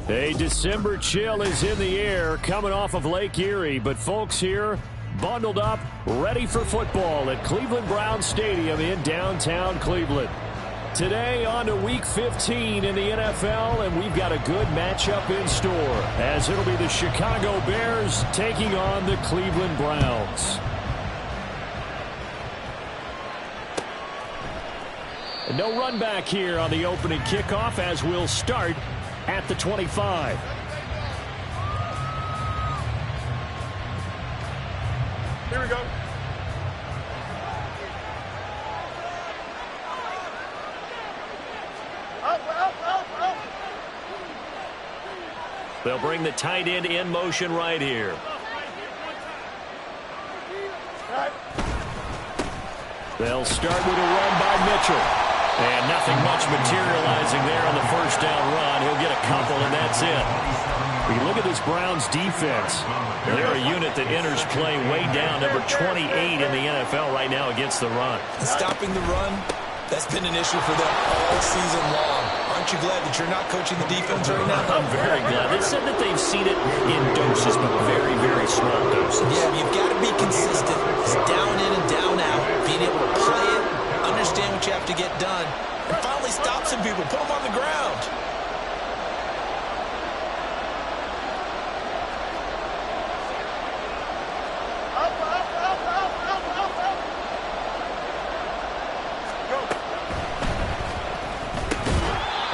A December chill is in the air coming off of Lake Erie, but folks here bundled up, ready for football at Cleveland Browns Stadium in downtown Cleveland. Today on to Week 15 in the NFL, and we've got a good matchup in store, as it'll be the Chicago Bears taking on the Cleveland Browns. No run back here on the opening kickoff, as we'll start at the 25. Here we go. Up. They'll bring the tight end in motion right here. They'll start with a run by Mitchell. And nothing much materializing there on the first down run. He'll get a couple, and that's it. You look at this Browns defense. They're a unit that enters play way down, number 28 in the NFL right now against the run. Stopping the run, that's been an issue for them all season long. Aren't you glad that you're not coaching the defense right now? I'm very glad. They said that they've seen it in doses, but very, very small doses. Yeah, you've got to be consistent. It's down in and down out. Being able to play it, understand what you have to get done, and finally stop some people, put them on the ground.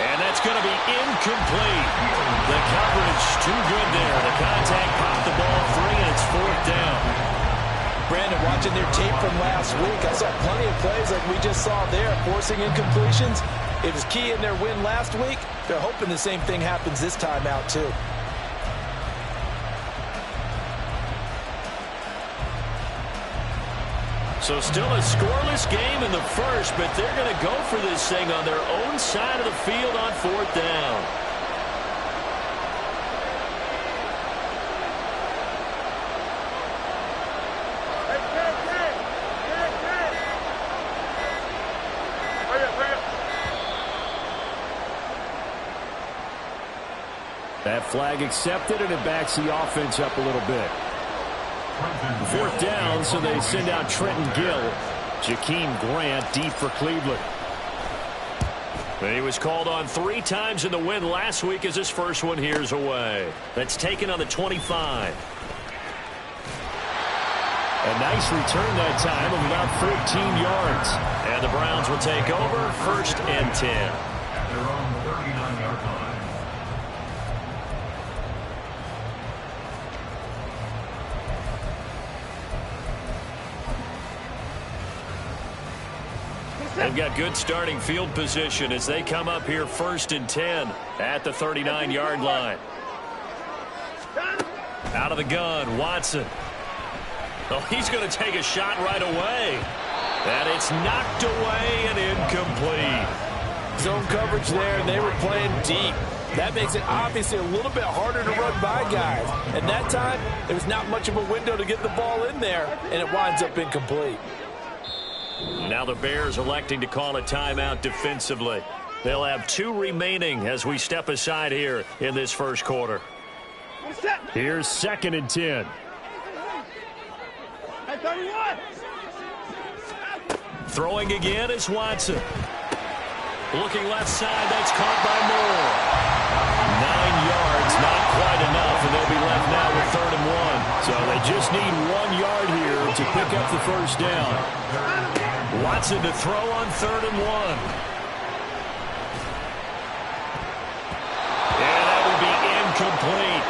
And that's going to be incomplete. The coverage too good there. The contact popped the ball free, and it's fourth down. Brandon, watching their tape from last week, I saw plenty of plays like we just saw there, forcing incompletions. It was key in their win last week. They're hoping the same thing happens this time out, too. So still a scoreless game in the first, but they're going to go for this thing on their own side of the field on fourth down. That flag accepted, and it backs the offense up a little bit. Fourth down, so they send out Trenton Gill. Jakeem Grant deep for Cleveland. He was called on 3 times in the win last week as his first one here's away. That's taken on the 25. A nice return that time of about 14 yards. And the Browns will take over, 1st and 10. They're on the 39-yard line. They've got good starting field position as they come up here 1st and 10 at the 39-yard line. Out of the gun, Watson. Oh, he's going to take a shot right away. And it's knocked away and incomplete. Zone coverage there, and they were playing deep. That makes it obviously a little bit harder to run by guys. And that time, there was not much of a window to get the ball in there, and it winds up incomplete. Now the Bears electing to call a timeout defensively. They'll have 2 remaining as we step aside here in this first quarter. Here's 2nd and 10. Throwing again is Watson. Looking left side, that's caught by Moore. 9 yards, not quite enough, and they'll be left now with 3rd and 1. So they just need 1 yard here to pick up the first down. Watson to throw on 3rd and 1. And that will be incomplete.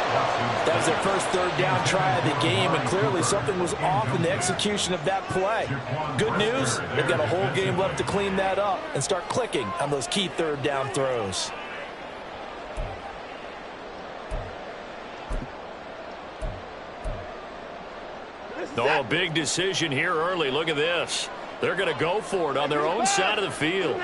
That was their first 3rd down try of the game, and clearly something was off in the execution of that play. Good news, they've got a whole game left to clean that up and start clicking on those key 3rd down throws. Oh, a big decision here early. Look at this. They're going to go for it on their own side of the field.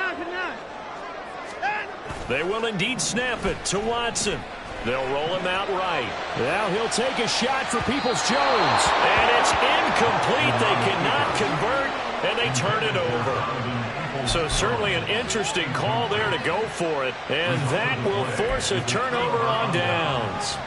They will indeed snap it to Watson. They'll roll him out right. Now he'll take a shot for Peoples-Jones. And it's incomplete. They cannot convert. and they turn it over. So certainly an interesting call there to go for it, and that will force a turnover on downs.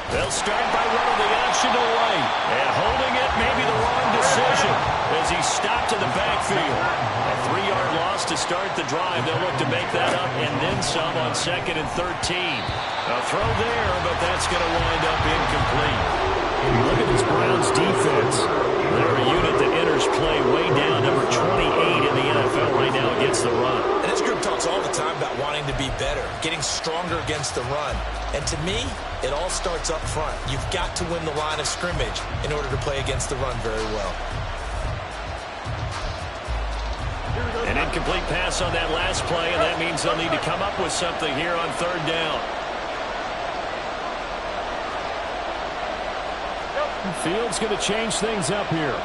They'll start by running the action to the right. And holding it may be the wrong decision as he stopped in the backfield. A 3-yard loss to start the drive. They'll look to make that up and then some on 2nd and 13. A throw there, but that's going to wind up incomplete. Look at this Browns defense. They're a unit that enters play way down, number 28 in the NFL right now against the run. And this group talks all the time about wanting to be better, getting stronger against the run. And to me, it all starts up front. You've got to win the line of scrimmage in order to play against the run very well. An incomplete pass on that last play, and that means they'll need to come up with something here on 3rd down. Fields going to change things up here.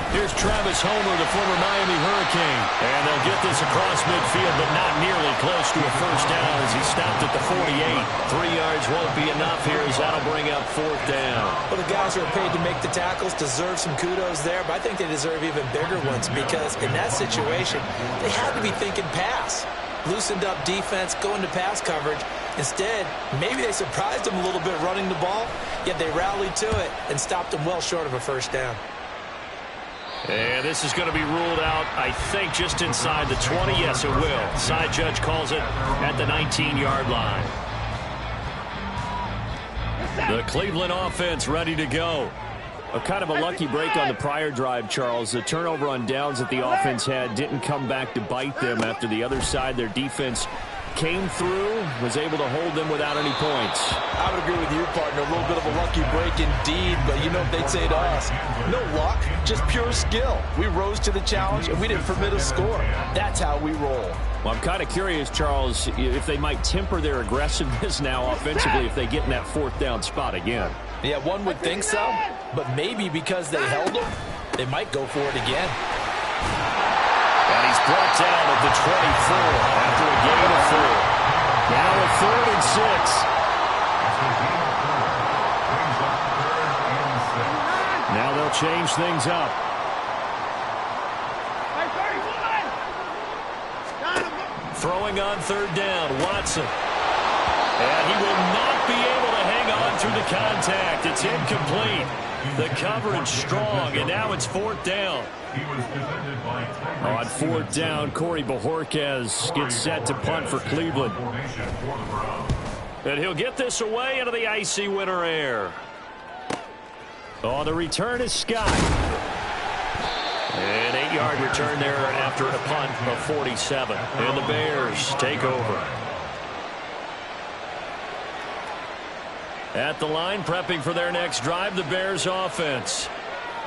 Here's Travis Homer, the former Miami Hurricane. And they'll get this across midfield, but not nearly close to a first down as he stopped at the 48. 3 yards won't be enough here as that'll bring up 4th down. Well, the guys who are paid to make the tackles deserve some kudos there, but I think they deserve even bigger ones because in that situation, they had to be thinking pass. Loosened up defense, going to pass coverage. Instead, maybe they surprised them a little bit running the ball, yet they rallied to it and stopped them well short of a first down. And this is going to be ruled out, I think, just inside the 20. Yes, it will. Side judge calls it at the 19-yard line. The Cleveland offense ready to go. A kind of a lucky break on the prior drive, Charles. The turnover on downs that the offense had didn't come back to bite them after the other side. Their defense came through, was able to hold them without any points. I would agree with you, partner. A little bit of a lucky break indeed, but you know what they'd say to us? No luck, just pure skill. We rose to the challenge, and we didn't permit a score. That's how we roll. Well, I'm kind of curious, Charles, if they might temper their aggressiveness now offensively if they get in that 4th down spot again. Yeah, one would think so, but maybe because they held them, they might go for it again. And he's brought down at the 24 after a gain of 4. Now a 3rd and 6. Now they'll change things up. Throwing on 3rd down, Watson. And he will not be able to hang on through the contact. It's incomplete. The coverage strong, and now it's 4th down. On 4th down, Corey Bojorquez gets set to punt for Cleveland. And he'll get this away into the icy winter air. Oh, the return is Scott. An 8-yard return there after a punt of 47. And the Bears take over. At the line, prepping for their next drive, the Bears offense.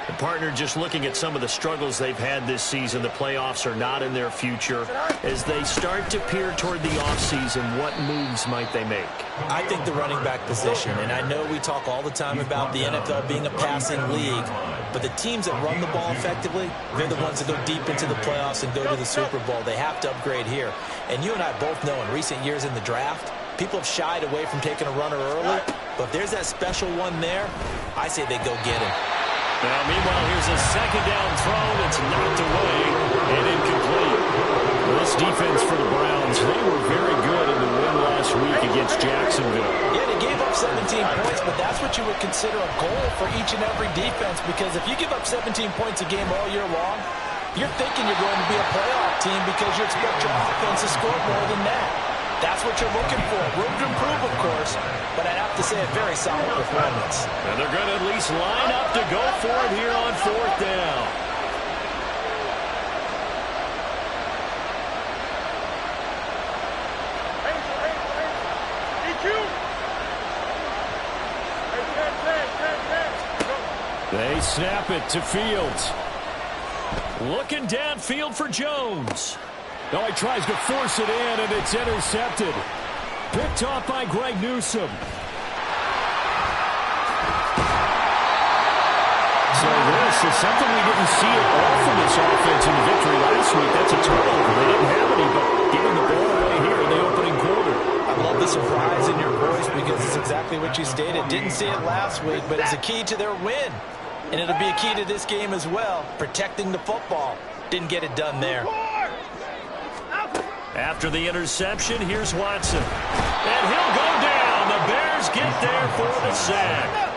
The partner just looking at some of the struggles they've had this season. The playoffs are not in their future. As they start to peer toward the offseason, what moves might they make? I think the running back position, and I know we talk all the time about the NFL being a passing league, but the teams that run the ball effectively, they're the ones that go deep into the playoffs and go to the Super Bowl. They have to upgrade here. And you and I both know in recent years in the draft, people have shied away from taking a runner early, but if there's that special one there, I say they go get him. Now, meanwhile, here's a 2nd down throw that's knocked away and incomplete. This defense for the Browns, they were very good in the win last week against Jacksonville. Yeah, they gave up 17 points, but that's what you would consider a goal for each and every defense, because if you give up 17 points a game all year long, you're thinking you're going to be a playoff team because you expect your offense to score more than that. That's what you're looking for. Room to improve, of course, but I'd have to say a very solid performance. And they're going to at least line up to go for it here on 4th down. They snap it to Fields. Looking downfield for Jones. Now he tries to force it in, and it's intercepted. Picked off by Greg Newsome. So this is something we didn't see at all from this offense in the victory last week. That's a turnover. They didn't you stated. Didn't see it last week, but it's a key to their win. And it'll be a key to this game as well, protecting the football. Didn't get it done there. After the interception, here's Watson. And he'll go down. The Bears get there for the sack.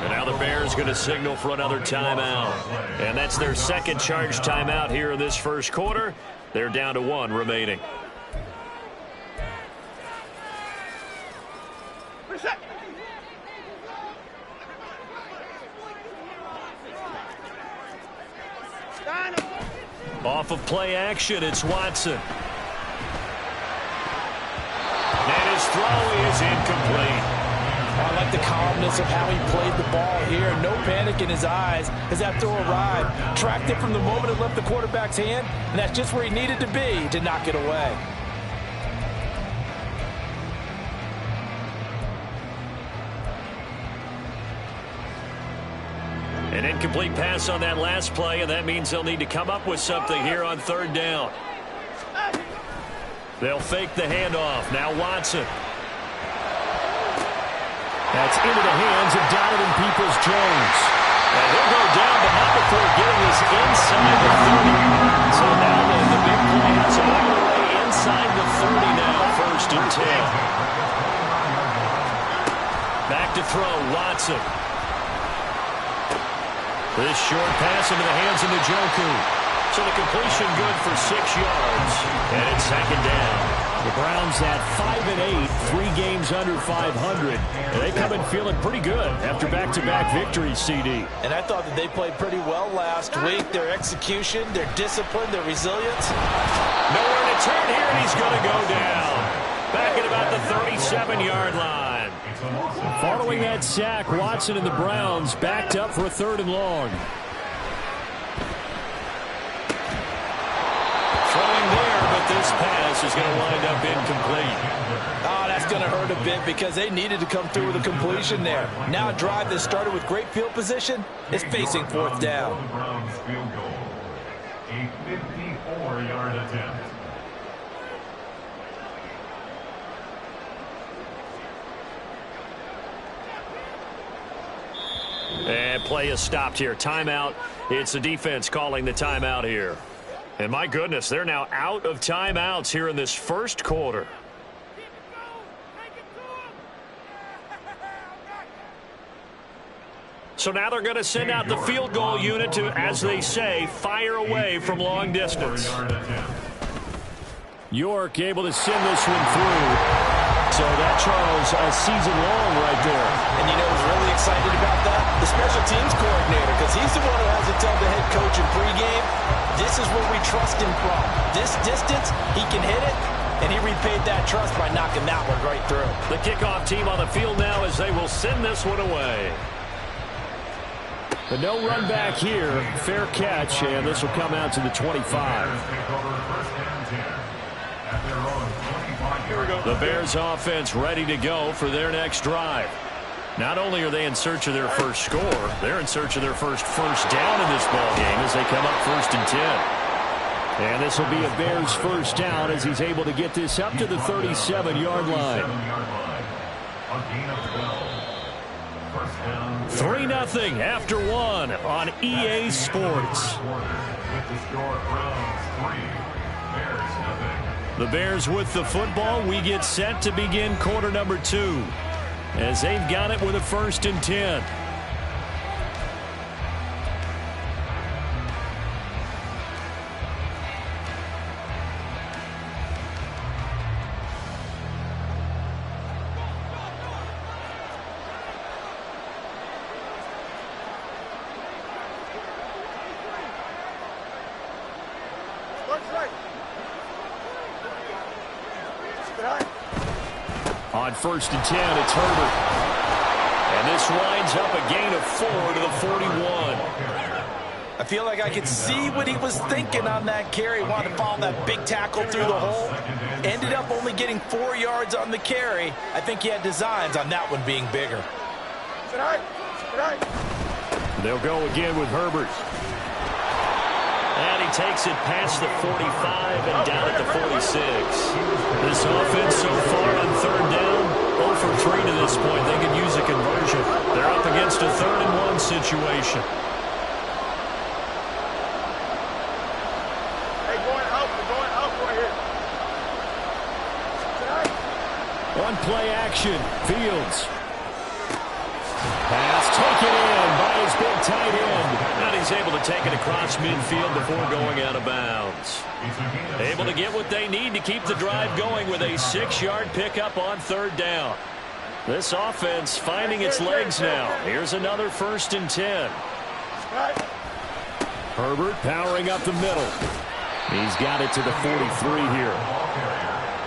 And now the Bears going to signal for another timeout. And that's their second charge timeout here in this first quarter. They're down to 1 remaining. Off of play action, it's Watson. And his throw is incomplete. I like the calmness of how he played the ball here. No panic in his eyes as that throw arrived. Tracked it from the moment it left the quarterback's hand, and that's just where he needed to be to knock it away. An incomplete pass on that last play, and that means they'll need to come up with something here on third down. They'll fake the handoff. Now Watson. That's into the hands of Donovan Peoples-Jones. And he'll go down, but not before getting this inside the 30. So now the big play has him all the way inside the 30 now, 1st and 10. Back to throw, Watson. This short pass into the hands of Njoku. So the completion good for 6 yards. And it's 2nd down. The Browns at 5-8, 3 games under 500. And they come in feeling pretty good after back-to-back victories, CD. And I thought that they played pretty well last week. Their execution, their discipline, their resilience. Nowhere to turn here, and he's going to go down. Back at about the 37-yard line. Following that sack, Watson and the Browns backed up for a 3rd and long. Throwing there, but this pass is going to wind up incomplete. Oh, that's going to hurt a bit because they needed to come through with a completion there. Now a drive that started with great field position is facing 4th down. Browns field goal. A 54-yard attempt. And play is stopped here. Timeout. It's the defense calling the timeout here. And my goodness, they're now out of timeouts here in this first quarter. So now they're going to send out the field goal unit to, as they say, fire away from long distance. York able to send this one through. So that, Charles, a season long right there. And you know who's really excited about that? The special teams coordinator, because he's the one who has to tell the head coach in pregame, this is what we trust him from. This distance, he can hit it, and he repaid that trust by knocking that one right through. The kickoff team on the field now as they will send this one away. But no run back here. Fair catch, and this will come out to the 25. The Bears offense ready to go for their next drive. Not only are they in search of their first score, they're in search of their first down in this ball game as they come up 1st and 10. And this will be a Bears first down as he's able to get this up to the 37-yard line. 3-0 after 1 on EA Sports. The Bears with the football. We get set to begin quarter number 2 as they've got it with a 1st and 10. On 1st and 10, it's Herbert. And this winds up a gain of 4 to the 41. I feel like I could see what he was thinking on that carry. Wanted to follow that big tackle through the hole. Ended up only getting 4 yards on the carry. I think he had designs on that one being bigger. They'll go again with Herbert. And he takes it past the 45 and down at the 46. This offense so far on 3rd down, 0 for 3 to this point. They could use a conversion. They're up against a 3rd and 1 situation. Hey, going out right here. One play action. Fields. Pass taken in by his big tight end. And he's able to take it across midfield before going out of bounds. Able to get what they need to keep the drive going with a 6-yard pickup on 3rd down. This offense finding its legs now. Here's another 1st and 10. Herbert powering up the middle. He's got it to the 43 here.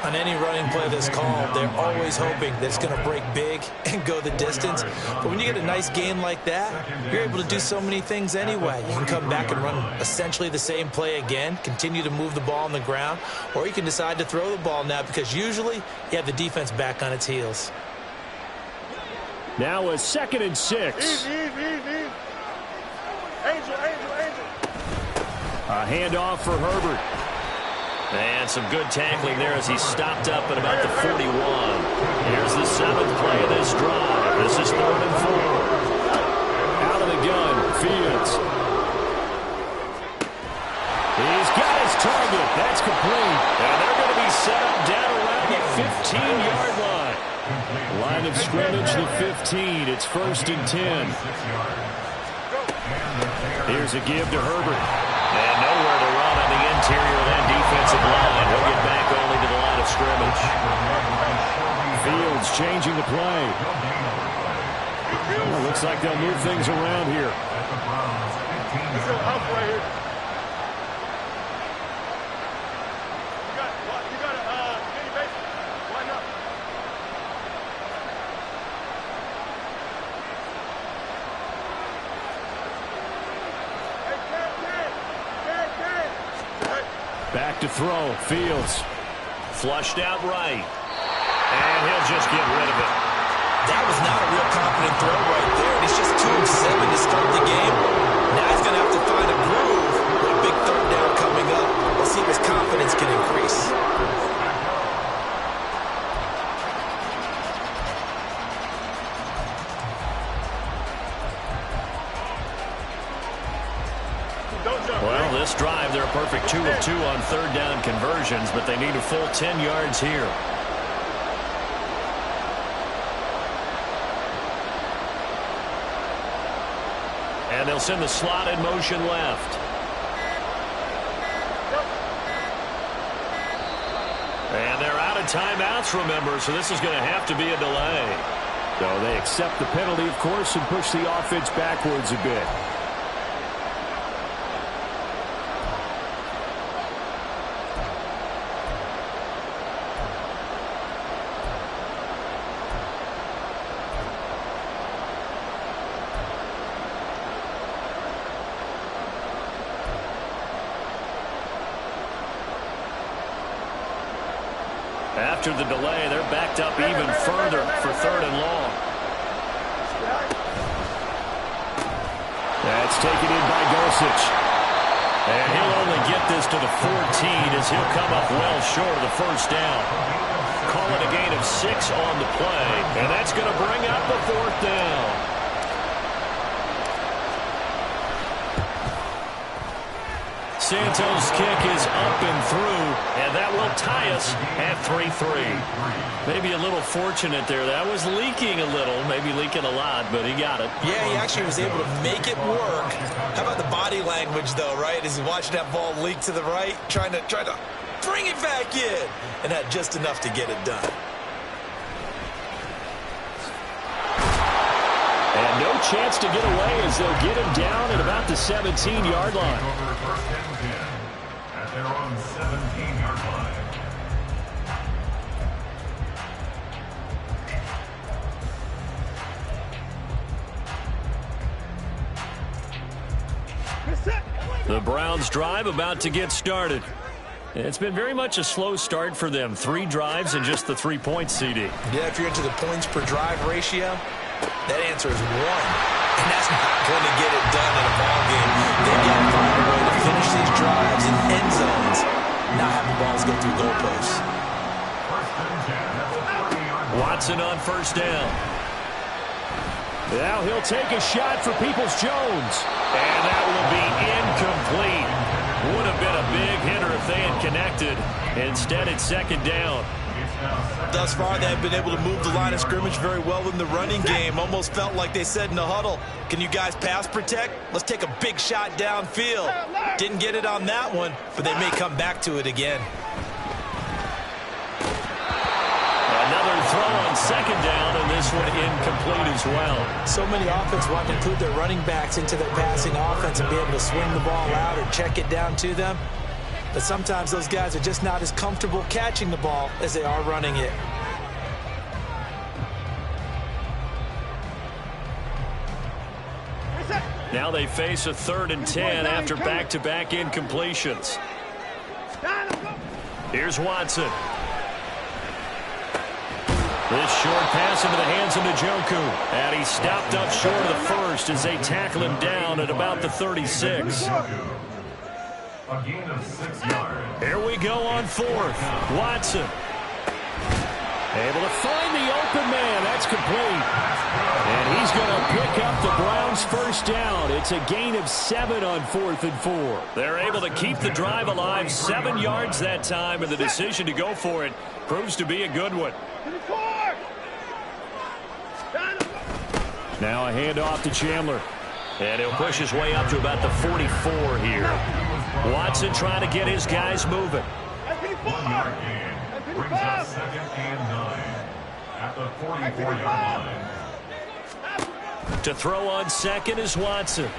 On any running play that's called, they're always hoping that it's going to break big and go the distance. But when you get a nice game like that, you're able to do so many things anyway. You can come back and run essentially the same play again, continue to move the ball on the ground, or you can decide to throw the ball now because usually you have the defense back on its heels. Now a 2nd and 6. Easy. Angel. A handoff for Herbert. And some good tackling there as he stopped up at about the 41. Here's the 7th play of this drive. This is 3rd and 4. Out of the gun, Fields. He's got his target. That's complete. And they're going to be set up down around the 15-yard line. Line of scrimmage, the 15. It's 1st and 10. Here's a give to Herbert. And nowhere to run on the interior of that defensive line. He'll get back only to the line of scrimmage. Fields changing the play. Well, looks like they'll move things around here. Let's go out right here. You got Kenny Bates. Line up. Back to throw. Fields. Flushed out right. And he'll just get rid of it. That was not a real confident throw right there. He's just 2 of 7 to start the game. Now he's going to have to find a groove with a big 3rd down coming up. Let's see if his confidence can increase. Well, this drive, they're a perfect 2 of 2 on 3rd down conversions, but they need a full 10 yards here. And they'll send the slot in motion left. And they're out of timeouts, remember, so this is going to have to be a delay. So they accept the penalty, of course, and push the offense backwards a bit. After the delay, they're backed up even further for 3rd and long. That's taken in by Gosich. And he'll only get this to the 14 as he'll come up well short of the 1st down. Call it a gain of 6 on the play, and that's going to bring up the 4th down. Santos' kick is up and through, and that will tie us at 3-3. Maybe a little fortunate there. That was leaking a little, maybe leaking a lot, but he got it. Yeah, he actually was able to make it work. How about the body language, though, right? As he watched that ball leak to the right, trying to bring it back in, and had just enough to get it done. And no chance to get away as they'll get him down at about the 17-yard line. At their own 17-yard line. The Browns drive about to get started. It's been very much a slow start for them. 3 drives and just the 3 points, CD. Yeah, if you're into the points per drive ratio, that answer is 1. And that's not going to get it done in a ball game. They've got to find a way to finish these drives in end zones, not having balls go through goalposts. Watson on first down. Now he'll take a shot for Peoples-Jones. And that will be incomplete. Would have been a big hitter if they had connected. Instead, it's second down. Thus far, they've been able to move the line of scrimmage very well in the running game. Almost felt like they said in the huddle, can you guys pass protect? Let's take a big shot downfield. Didn't get it on that one, but they may come back to it again. Another throw on second down, and this one incomplete as well. So many offenses want to include their running backs into their passing offense and be able to swing the ball out or check it down to them. But sometimes those guys are just not as comfortable catching the ball as they are running it. Now they face a 3rd and 10 after back-to-back incompletions. Here's Watson. This short pass into the hands of Njoku. And he stopped up short of the first as they tackle him down at about the 36. A gain of 6 yards. Here we go on 4th. Watson. Able to find the open man. That's complete. And he's going to pick up the Browns' first down. It's a gain of 7 on 4th and 4. They're able to keep the drive alive. 7 yards that time, and the decision to go for it proves to be a good one. Now a handoff to Chandler. And he'll push his way up to about the 44 here. Watson trying to get his guys moving. 1 yard gain. Brings up 2nd and 9 at the 44-yard line. To throw on second is Watson.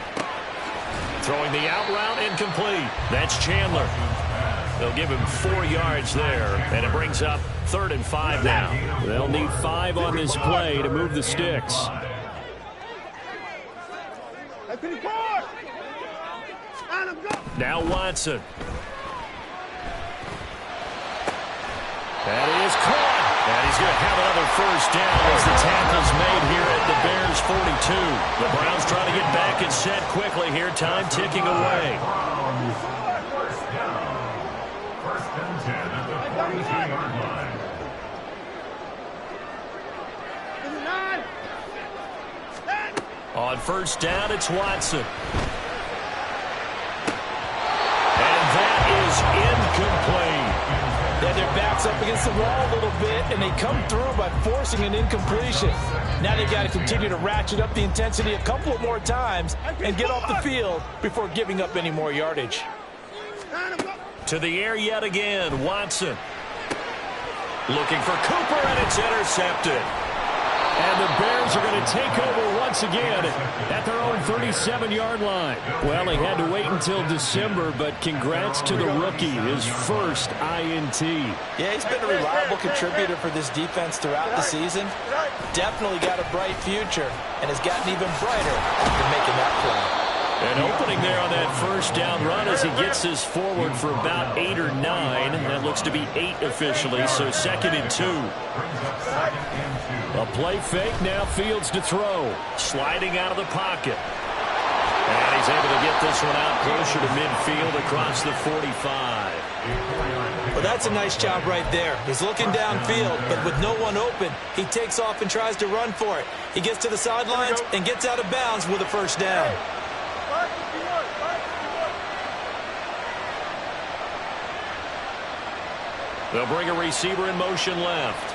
Throwing the out route incomplete. That's Chandler. They'll give him 4 yards there, and it brings up 3rd and 5 now. They'll need 5 on this play to move the sticks. Now Watson. That is caught. And he's going to have another first down as the tackle's made here at the Bears' 42. The Browns trying to get back and set quickly here. Time ticking away. First down. 1st and 10 at the 42-yard line. On first down, it's Watson. And that is incomplete. Yeah, their back's up against the wall a little bit, and they come through by forcing an incompletion. Now they've got to continue to ratchet up the intensity a couple of more times and get off the field before giving up any more yardage. To the air yet again, Watson. Looking for Cooper, and it's intercepted. And the Bears are going to take over once again at their own 37-yard line. Well, he had to wait until December, but congrats to the rookie, his first INT. Yeah, he's been a reliable contributor for this defense throughout the season. Definitely got a bright future and has gotten even brighter after making that play. An opening there on that first down run as he gets this forward for about 8 or 9. That looks to be 8 officially, so 2nd and 2. A play fake, now Fields to throw. Sliding out of the pocket. And he's able to get this one out closer to midfield across the 45. Well, that's a nice job right there. He's looking downfield, but with no one open, he takes off and tries to run for it. He gets to the sidelines and gets out of bounds with a first down. They'll bring a receiver in motion left.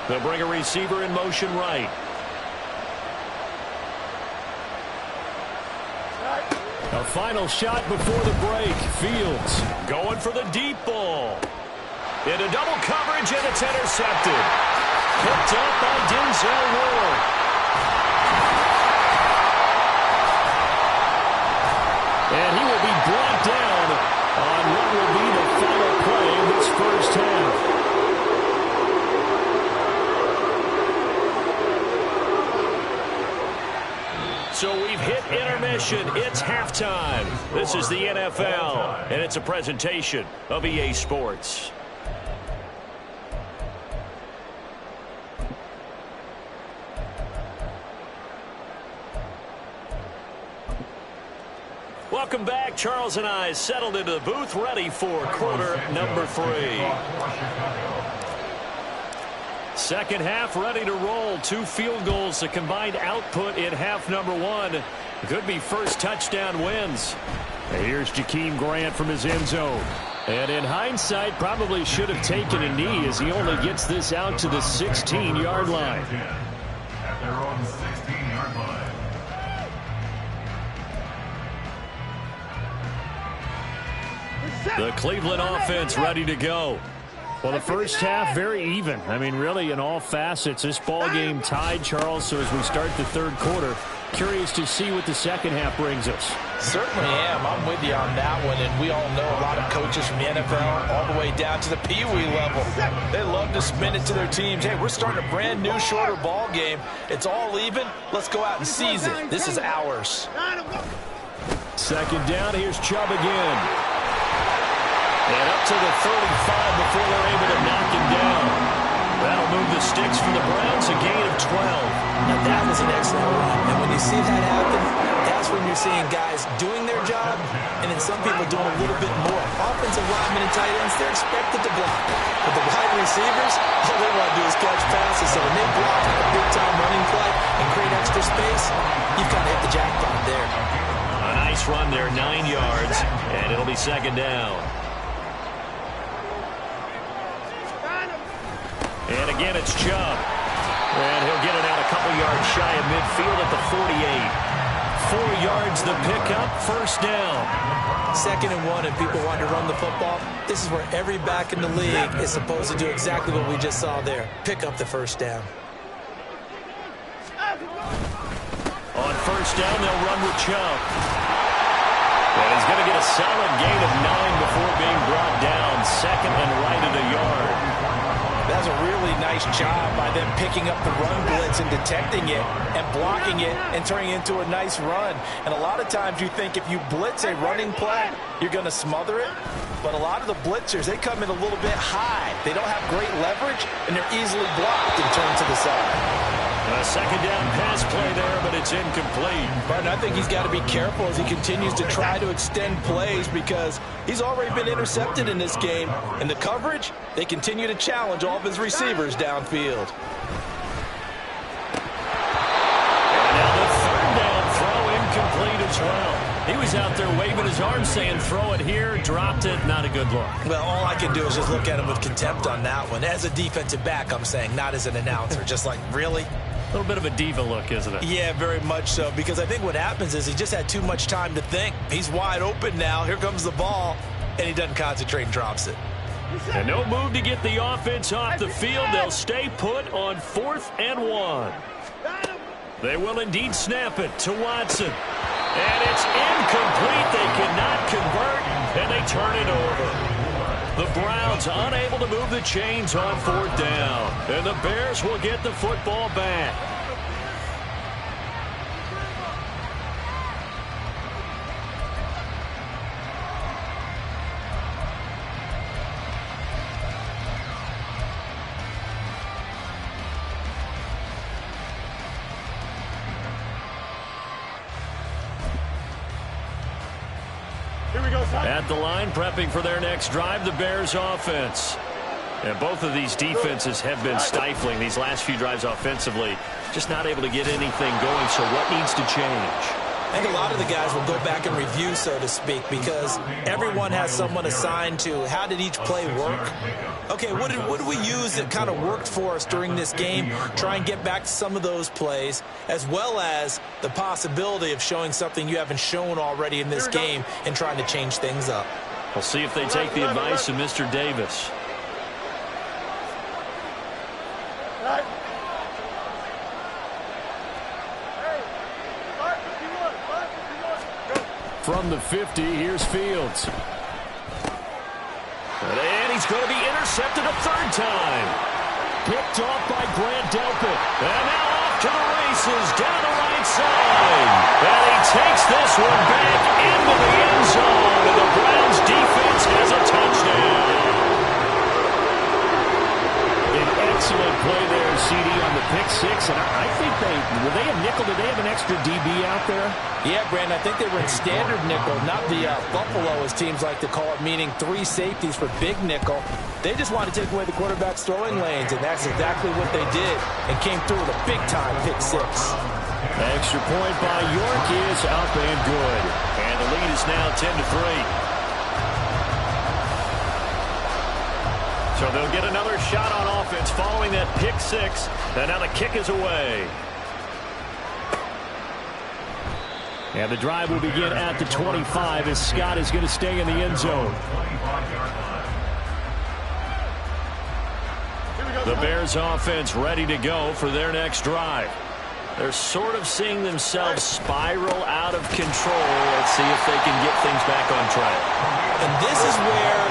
They'll bring a receiver in motion right. A final shot before the break. Fields going for the deep ball. Into double coverage, and it's intercepted. Picked up by Denzel Ward. And he will be brought down on what will be the final play of this first half. So we've hit intermission. It's halftime. This is the NFL, and it's a presentation of EA Sports. Welcome back. Charles and I settled into the booth, ready for quarter number 3. Second half ready to roll. 2 field goals, the combined output in half number 1. Could be first touchdown wins. And here's Jakeem Grant from his end zone. And in hindsight, probably should have taken a knee as he only gets this out to the 16-yard line. At their own 16-yard line. The Cleveland offense ready to go. Well, the first half, very even. I mean, really, in all facets, this ball game tied, Charles. So as we start the third quarter, curious to see what the second half brings us. Certainly am. I'm with you on that one. And we all know a lot of coaches from the NFL all the way down to the Pee Wee level. They love to spin it to their teams. Hey, we're starting a brand new, shorter ball game. It's all even. Let's go out and seize it. This is ours. Second down. Here's Chubb again. And up to the 35 before they're able to knock him down. That'll move the sticks for the Browns, a gain of 12. Now that was an excellent run. And when you see that happen, that's when you're seeing guys doing their job and then some people doing a little bit more. Offensive linemen and tight ends, they're expected to block. But the wide receivers, all they want to do is catch passes. So when they block on a big-time running play and create extra space, you've kind of hit the jackpot there. A nice run there, 9 yards, and it'll be second down. And again, it's Chubb. And he'll get it out a couple yards shy of midfield at the 48. 4 yards the pickup, first down. 2nd and 1, and people want to run the football. This is where every back in the league is supposed to do exactly what we just saw there. Pick up the first down. On first down, they'll run with Chubb. And he's going to get a solid gain of 9 before being brought down. Second and right at a yard. That's a really nice job by them picking up the run blitz and detecting it and blocking it and turning it into a nice run. And a lot of times you think if you blitz a running play, you're going to smother it. But a lot of the blitzers, they come in a little bit high. They don't have great leverage, and they're easily blocked and turned to the side. A second down pass play there, but it's incomplete. But I think he's got to be careful as he continues to try to extend plays because he's already been intercepted in this game. And the coverage, they continue to challenge all of his receivers downfield. And now the third down throw incomplete as well. He was out there waving his arms saying throw it here, dropped it, not a good look. Well, all I can do is just look at him with contempt on that one. As a defensive back, I'm saying, not as an announcer. Just like, really? A little bit of a diva look, isn't it? Yeah, very much so, because I think what happens is he just had too much time to think. He's wide open now. Here comes the ball, and he doesn't concentrate and drops it. And no move to get the offense off the field. They'll stay put on 4th and 1. They will indeed snap it to Watson. And it's incomplete. They cannot convert, and they turn it over. The Browns unable to move the chains on 4th down. And the Bears will get the football back. At the line, prepping for their next drive, the Bears offense. And both of these defenses have been stifling these last few drives offensively. Just not able to get anything going, so what needs to change? I think a lot of the guys will go back and review, so to speak, because everyone has someone assigned to how did each play work. Okay, what did we use that kind of worked for us during this game? Try and get back to some of those plays, as well as the possibility of showing something you haven't shown already in this game and trying to change things up. We'll see if they take the advice of Mr. Davis. From the 50, here's Fields. And he's going to be intercepted a third time. Picked off by Grant Delpit. And now off to the races down the right side. And he takes this one back into the end zone. And the Browns defense has a touchdown. An excellent play there, CD, on the pick six, and I think were they a nickel? Did they have an extra DB out there? Yeah, Brandon, I think they were in standard nickel, not the Buffalo, as teams like to call it, meaning 3 safeties for big nickel. They just wanted to take away the quarterback's throwing lanes, and that's exactly what they did, and came through with a big-time pick 6. Extra point by York is up and good. And the lead is now 10-3. So they'll get another shot on offense following that pick 6. And now the kick is away. And the drive will begin at the 25 as Scott is going to stay in the end zone. The Bears offense ready to go for their next drive. They're sort of seeing themselves spiral out of control. Let's see if they can get things back on track. And this is where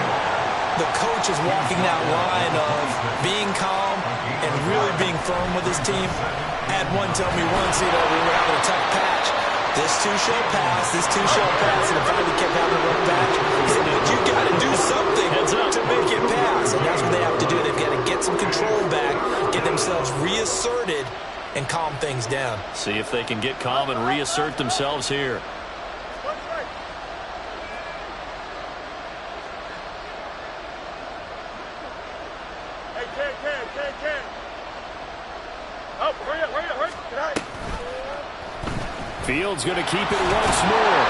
the coach is walking that line of being calm and really being firm with his team. I had one tell me once, we were having a tough patch. This too shall pass, this too shall pass, and finally kept having a rough patch. He said, but you got to do something to make it pass, and that's what they have to do. They've got to get some control back, get themselves reasserted, and calm things down. See if they can get calm and reassert themselves here. Fields going to keep it once more.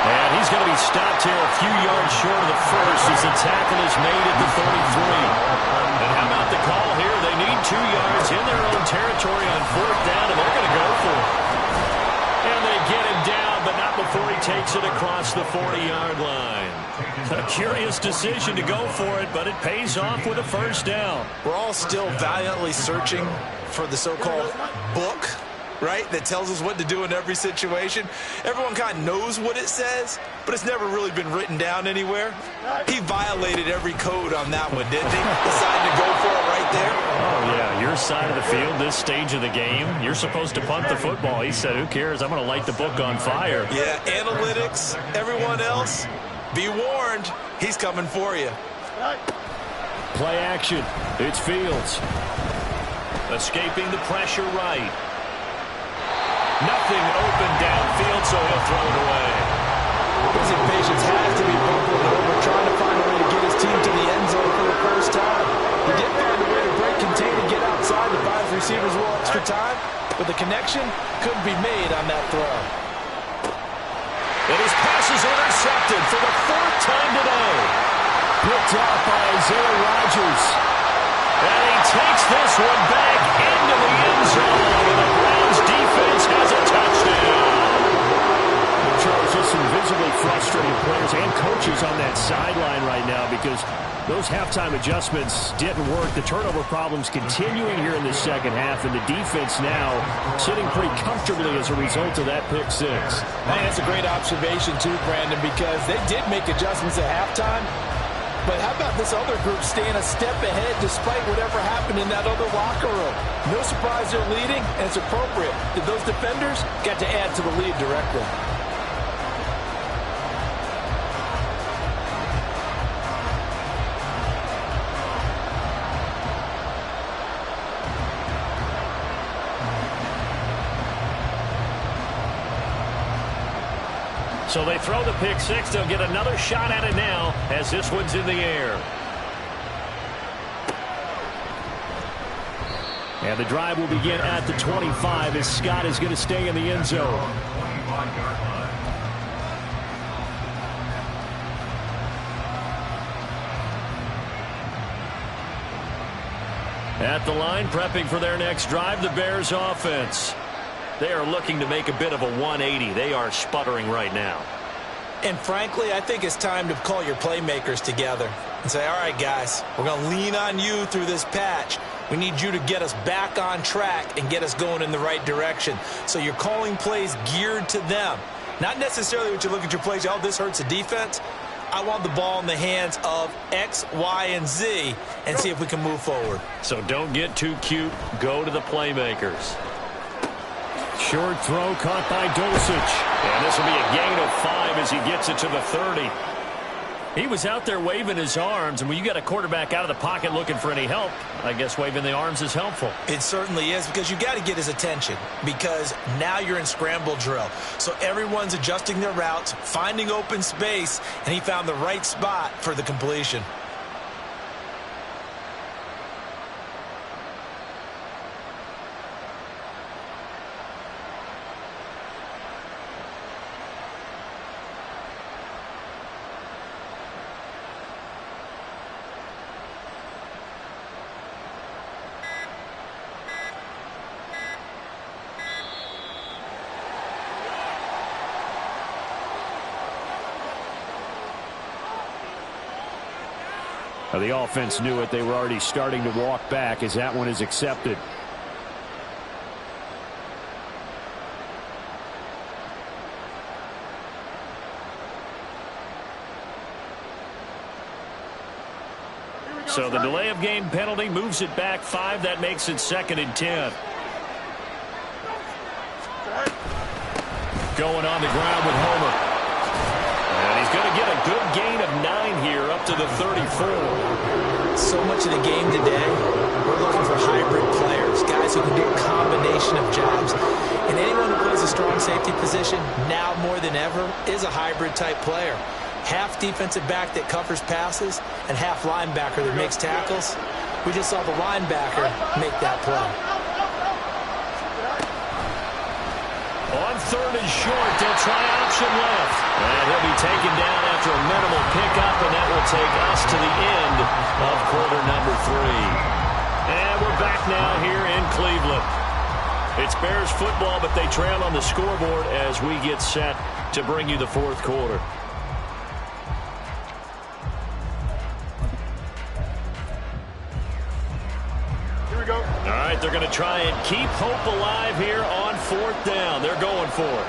And he's going to be stopped here a few yards short of the first as the tackle is made at the 33. And how about the call here? They need 2 yards in their own territory on 4th down, and they're going to go for it. And they get him down, but not before he takes it across the 40-yard line. A curious decision to go for it, but it pays off with a first down. We're all still valiantly searching for the so-called book, right, that tells us what to do in every situation. Everyone kind of knows what it says, but it's never really been written down anywhere. He violated every code on that one, didn't he? Decided to go for it right there. Oh, yeah, your side of the field, this stage of the game, you're supposed to punt the football. He said, who cares? I'm going to light the book on fire. Yeah, analytics, everyone else, be warned, he's coming for you. Play action. It's Fields. Escaping the pressure right. Nothing open downfield, so he'll throw it away. His impatience has to be bubbling over, trying to find a way to get his team to the end zone for the first time. He did find a way to break contain and get outside the 5 receivers a little extra time, but the connection couldn't be made on that throw. And his pass is intercepted for the 4th time today. Picked off by Isaiah Rodgers. And he takes this one back into the end zone. And the Browns defense has a touchdown. Charles, just some visibly frustrated players and coaches on that sideline right now because those halftime adjustments didn't work. The turnover problems continuing here in the second half, and the defense now sitting pretty comfortably as a result of that pick 6. I think that's a great observation too, Brandon, because they did make adjustments at halftime. But how about this other group staying a step ahead despite whatever happened in that other locker room? No surprise they're leading, and it's appropriate that those defenders got to add to the lead directly. So they throw the pick 6. They'll get another shot at it now as this one's in the air. And the drive will begin at the 25 as Scott is going to stay in the end zone. At the line, prepping for their next drive, the Bears offense. They are looking to make a bit of a 180. They are sputtering right now. And frankly, I think it's time to call your playmakers together and say, all right, guys, we're going to lean on you through this patch. We need you to get us back on track and get us going in the right direction. So you're calling plays geared to them. Not necessarily what you look at your plays, oh, this hurts the defense. I want the ball in the hands of X, Y, and Z and see if we can move forward. So don't get too cute. Go to the playmakers. Short throw caught by Dulcich. And this will be a gain of 5 as he gets it to the 30. He was out there waving his arms, and when you got a quarterback out of the pocket looking for any help, I guess waving the arms is helpful. It certainly is, because you got to get his attention, because now you're in scramble drill. So everyone's adjusting their routes, finding open space, and he found the right spot for the completion. The offense knew it. They were already starting to walk back as that one is accepted. So the delay of game penalty moves it back 5. That makes it 2nd and 10. Going on the ground with Homer. And he's going to get a good gain of 9 here up to the 34. So much of the game today, we're looking for hybrid players, guys who can do a combination of jobs. And anyone who plays a strong safety position, now more than ever, is a hybrid type player. Half defensive back that covers passes and half linebacker that makes tackles. We just saw the linebacker make that play. On 3rd and short, they'll try option left. And he'll be taken down after a minimal pickup, and that will take us to the end of quarter number 3. And we're back now here in Cleveland. It's Bears football, but they trail on the scoreboard as we get set to bring you the 4th quarter. All right, they're going to try and keep hope alive here on 4th down. They're going for it.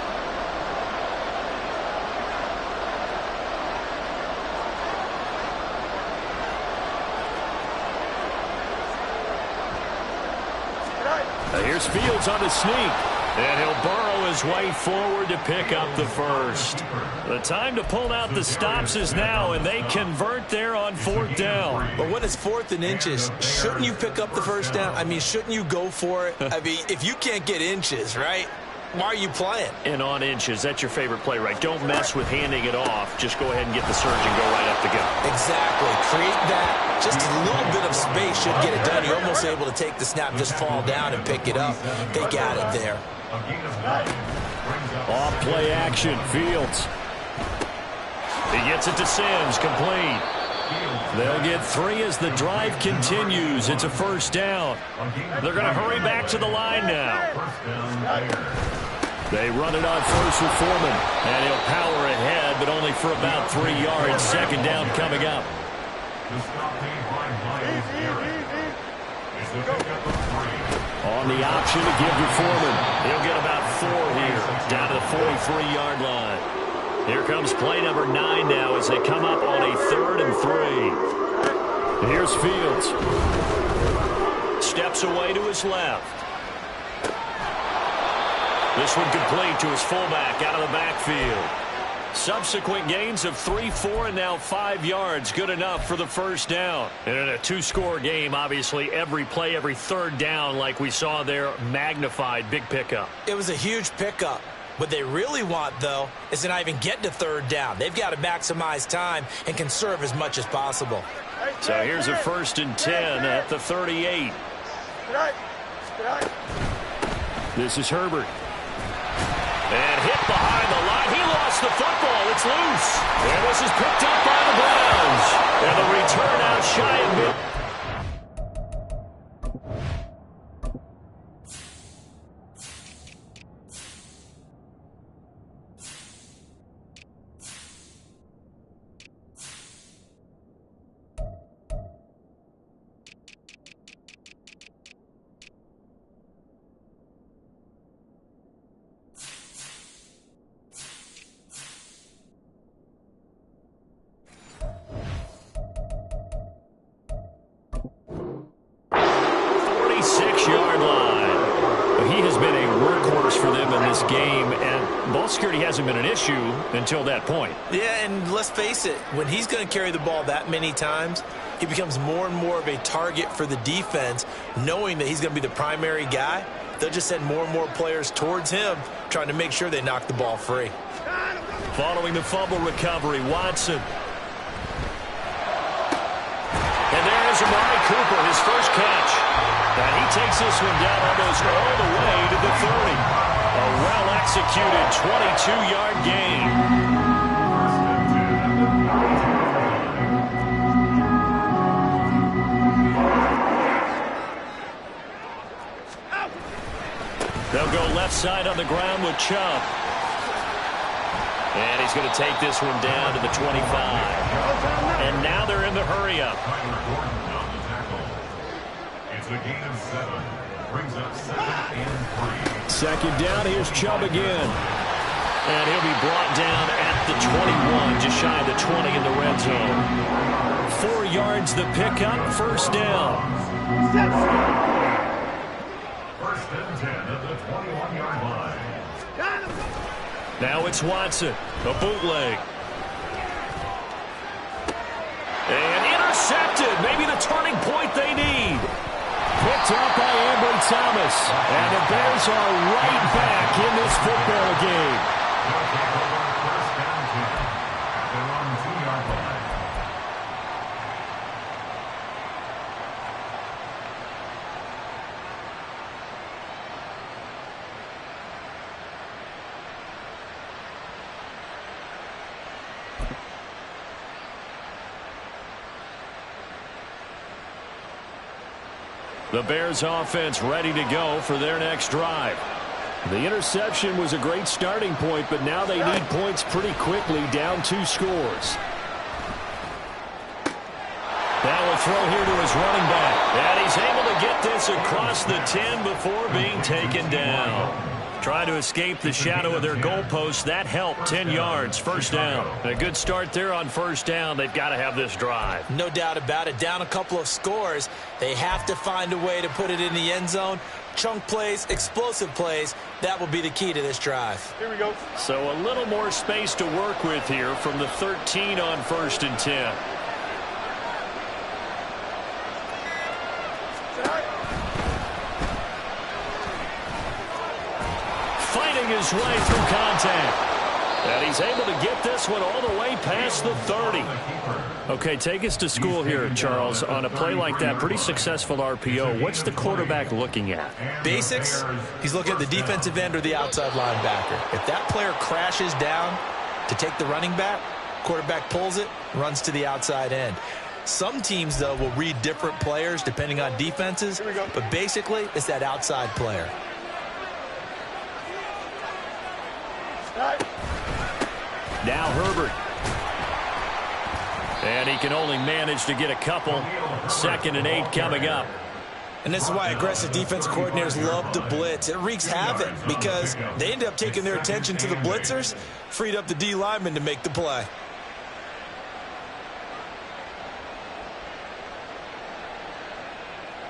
Here's Fields on the sneak. And he'll burrow his way forward to pick up the 1st. The time to pull out the stops is now, and they convert there on 4th down. But when it's 4th and inches, shouldn't you pick up the 1st down? I mean, shouldn't you go for it? I mean, if you can't get inches, right, why are you playing? And on inches, that's your favorite play, right? Don't mess with handing it off. Just go ahead and get the surge and go right up the gut. Exactly. Create that. Just a little bit of space should get it done. You're almost able to take the snap, just fall down and pick it up. They got it there. Off play action, Fields. He gets it to Sims, complete. They'll get 3 as the drive continues. It's a 1st down. They're going to hurry back to the line now. They run it on 1st with Foreman. And he'll power ahead, but only for about 3 yards. 2nd down coming up. On the option to give to Foreman. He'll get about 4 here, down to the 43-yard line. Here comes play number 9 now as they come up on a 3rd and 3. Here's Fields. Steps away to his left. This one complete to his fullback out of the backfield. Subsequent gains of 3, 4, and now 5 yards. Good enough for the 1st down. And in a 2-score game, obviously, every play, every 3rd down, like we saw there, magnified. Big pickup. It was a huge pickup. What they really want, though, is to not even get to 3rd down. They've got to maximize time and conserve as much as possible. So here's a 1st and 10 at the 38. This is Herbert. And hit behind the line. He lost the football. It's loose. And this is picked up by the Browns. And the return out shy of mid. Yard line. He has been a workhorse for them in this game, and ball security hasn't been an issue until that point. Yeah, and let's face it, when he's going to carry the ball that many times, he becomes more and more of a target for the defense, knowing that he's going to be the primary guy. They'll just send more and more players towards him, trying to make sure they knock the ball free. Following the fumble recovery, Watson. And there's Amari Cooper, his first catch. And he takes this one down almost all the way to the 30. A well-executed 22-yard gain. They'll go left side on the ground with Chubb. And he's going to take this one down to the 25. And now they're in the hurry-up. It's a gain of 7. Brings up 2nd and 3. Second down, here's Chubb again. And he'll be brought down at the 21, just shy of the 20 in the red zone. 4 yards the pickup, first down. First and 10 at the 21-yard line. Now it's Watson, a bootleg. And intercepted, maybe the turning point they need. Picked up by Ambry Thomas. And the Bears are right back in this football game. They'll take over first down 10 at their own 2-yard line. The Bears offense ready to go for their next drive. The interception was a great starting point, but now they need points pretty quickly, down 2 scores. Now a throw here to his running back. And he's able to get this across the 10 before being taken down. Trying to escape the shadow of their goalpost. That helped. 10 yards, first down. A good start there on first down. They've got to have this drive. No doubt about it. Down a couple of scores. They have to find a way to put it in the end zone. Chunk plays, explosive plays. That will be the key to this drive. Here we go. So a little more space to work with here from the 13 on first and 10. Fighting his way through contact. And he's able to get this one all the way past the 30. Okay, take us to school here, Charles. On a play like that, pretty successful RPO. What's the quarterback looking at? Basics, he's looking at the defensive end or the outside linebacker. If that player crashes down to take the running back, quarterback pulls it, runs to the outside end. Some teams, though, will read different players depending on defenses, but basically it's that outside player. Now Herbert. And he can only manage to get a couple. 2nd and 8 coming up. And this is why aggressive defensive coordinators love to blitz. It wreaks havoc because they end up taking their attention to the blitzers, freed up the D lineman to make the play.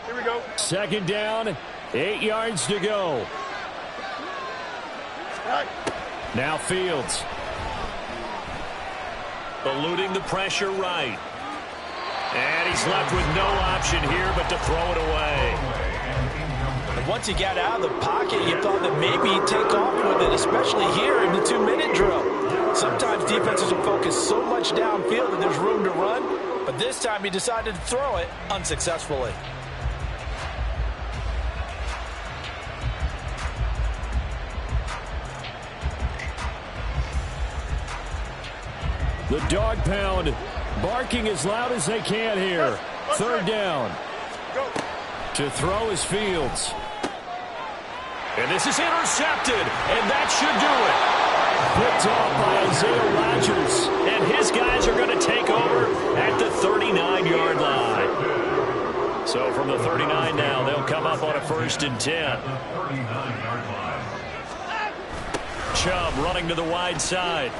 Here we go. 2nd down, 8 yards to go. Now Fields. Eluding the pressure right. And he's left with no option here but to throw it away. And once he got out of the pocket, you thought that maybe he'd take off with it, especially here in the 2-minute drill. Sometimes defenses will focus so much downfield that there's room to run, but this time he decided to throw it unsuccessfully. The dog pound barking as loud as they can here. 3rd down. To throw is Fields. And this is intercepted, and that should do it. Picked off by Isaiah Rodgers. And his guys are going to take over at the 39-yard line. So from the 39 now, they'll come up on a 1st and 10. Chubb running to the wide side.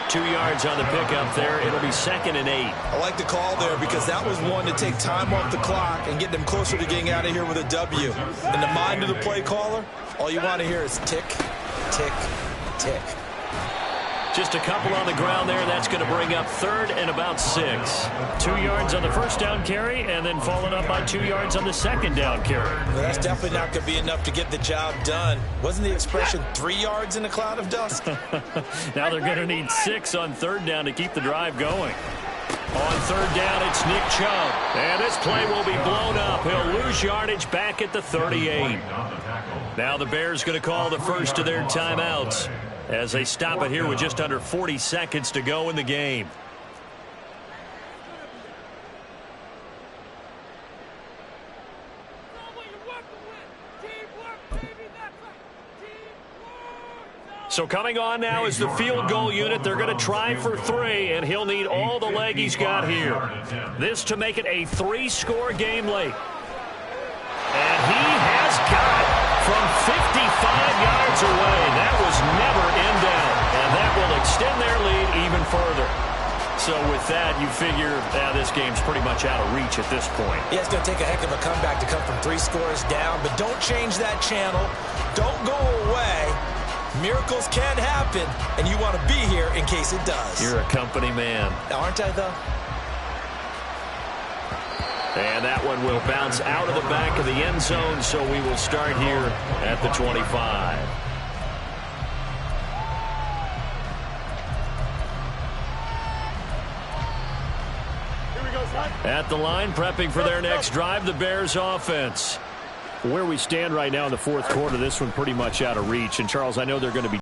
2 yards on the pickup there. It'll be 2nd and 8. I like the call there because that was one to take time off the clock and get them closer to getting out of here with a W. In the mind of the play caller, all you want to hear is tick, tick, tick. Just a couple on the ground there. That's going to bring up 3rd and about 6. 2 yards on the first down carry, and then followed up by 2 yards on the second down carry. Well, that's definitely not going to be enough to get the job done. Wasn't the expression 3 yards in a cloud of dust? Now they're going to need 6 on 3rd down to keep the drive going. On 3rd down, it's Nick Chubb. And this play will be blown up. He'll lose yardage back at the 38. Now the Bears going to call the first of their timeouts as they stop it here with just under 40 seconds to go in the game. So coming on now is the field goal unit. They're going to try for 3, and he'll need all the leg he's got here. This to make it a 3-score game late. And he has got it from 55 yards away. That was never in doubt, and that will extend their lead even further. So with that, you figure this game's pretty much out of reach at this point. Yeah, it's going to take a heck of a comeback to come from 3 scores down, but don't change that channel. Don't go away. Miracles can happen, and you want to be here in case it does. You're a company man. Aren't I, though? And that one will bounce out of the back of the end zone, so we will start here at the 25. Here we go, son. At the line, prepping for their next drive, the Bears offense. Where we stand right now in the 4th quarter, this one pretty much out of reach. And, Charles, I know they're going to be